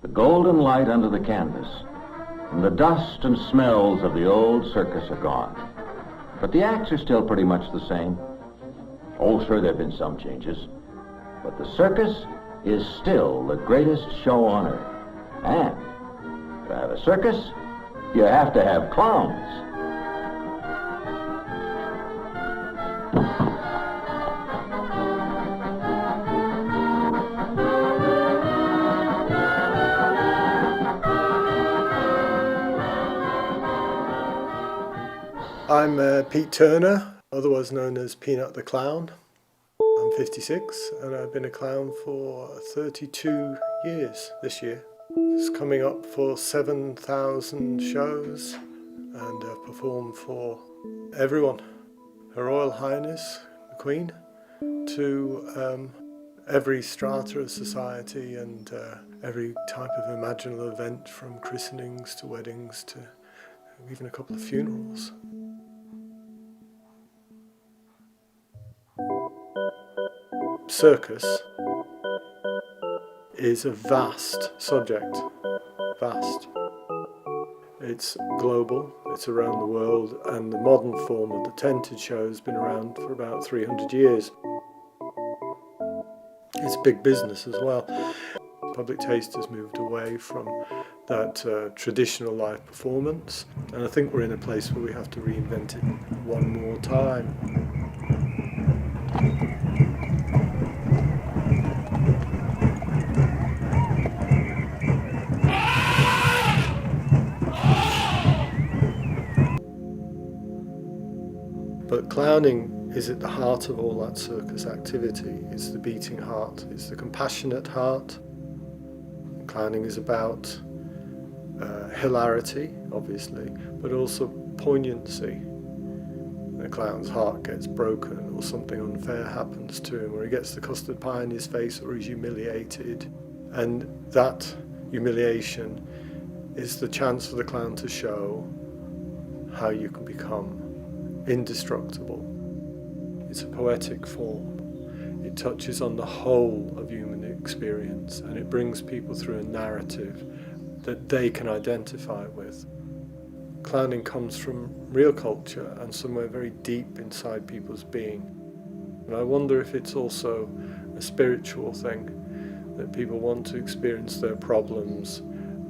The golden light under the canvas, and the dust and smells of the old circus are gone. But the acts are still pretty much the same. Oh, sure, there have been some changes. But the circus is still the greatest show on earth. And to have a circus, you have to have clowns. I'm Pete Turner, otherwise known as Peanut the Clown. I'm 56 and I've been a clown for 32 years this year. It's coming up for 7,000 shows and I've performed for everyone. Her Royal Highness, the Queen, to every strata of society and every type of imaginable event, from christenings to weddings to even a couple of funerals. Circus is a vast subject, vast. It's global, it's around the world, and the modern form of the tented show has been around for about 300 years. It's big business as well. Public taste has moved away from that traditional live performance, and I think we're in a place where we have to reinvent it one more time. But clowning is at the heart of all that circus activity. It's the beating heart, it's the compassionate heart. Clowning is about hilarity, obviously, but also poignancy. The clown's heart gets broken, or something unfair happens to him, or he gets the custard pie in his face, or he's humiliated. And that humiliation is the chance for the clown to show how you can become indestructible. It's a poetic form. It touches on the whole of human experience, and it brings people through a narrative that they can identify with. Clowning comes from real culture and somewhere very deep inside people's being. And I wonder if it's also a spiritual thing, that people want to experience their problems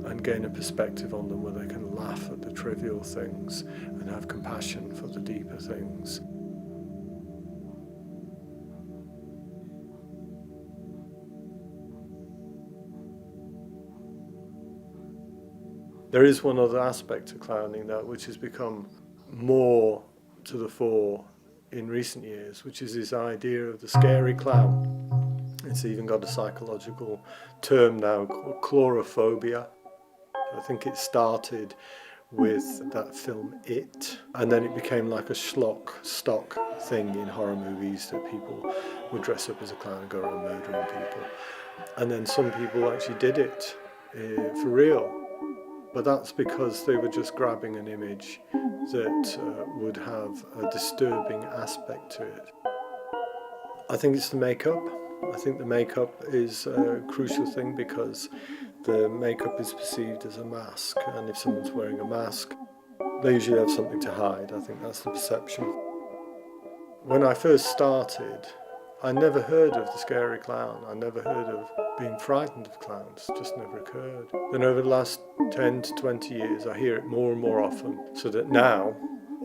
and gain a perspective on them where they can laugh at the trivial things and have compassion for the deeper things. There is one other aspect to clowning though, which has become more to the fore in recent years, which is this idea of the scary clown. It's even got a psychological term now called chlorophobia. I think it started with that film It, and then it became like a stock thing in horror movies that people would dress up as a clown and go around murdering people. And then some people actually did it for real. But that's because they were just grabbing an image that would have a disturbing aspect to it. I think it's the makeup. I think the makeup is a crucial thing because the makeup is perceived as a mask, and if someone's wearing a mask, they usually have something to hide. I think that's the perception. When I first started, I never heard of the scary clown. I never heard of being frightened of clowns. It just never occurred. Then over the last 10 to 20 years, I hear it more and more often, so that now,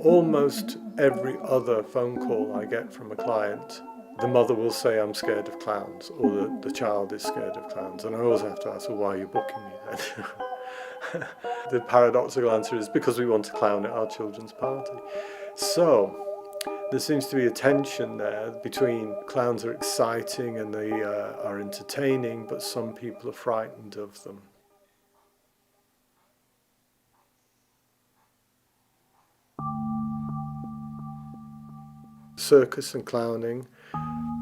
almost every other phone call I get from a client, the mother will say, I'm scared of clowns, or the child is scared of clowns. And I always have to ask, well, why are you booking me then? The paradoxical answer is because we want to clown at our children's party. So there seems to be a tension there between clowns are exciting and they are entertaining, but some people are frightened of them. Circus and clowning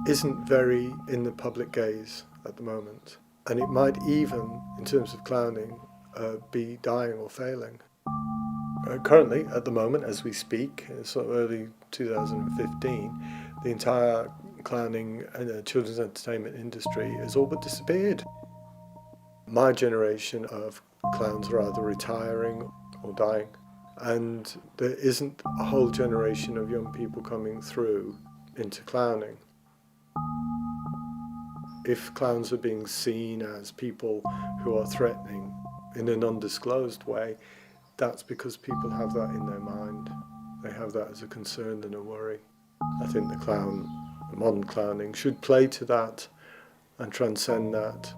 isn't very in the public gaze at the moment, and it might even, in terms of clowning, be dying or failing. Currently, at the moment, as we speak, sort of early 2015, the entire clowning and children's entertainment industry has all but disappeared. My generation of clowns are either retiring or dying, and there isn't a whole generation of young people coming through into clowning. If clowns are being seen as people who are threatening in an undisclosed way, that's because people have that in their mind. They have that as a concern and a worry. I think the modern clowning, should play to that and transcend that.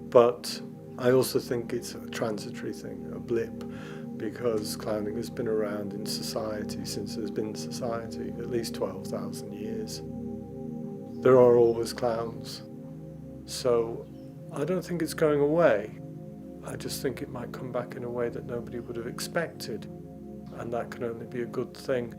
But I also think it's a transitory thing, a blip, because clowning has been around in society since there's been society, at least 12,000 years. There are always clowns. So I don't think it's going away. I just think it might come back in a way that nobody would have expected, and that can only be a good thing.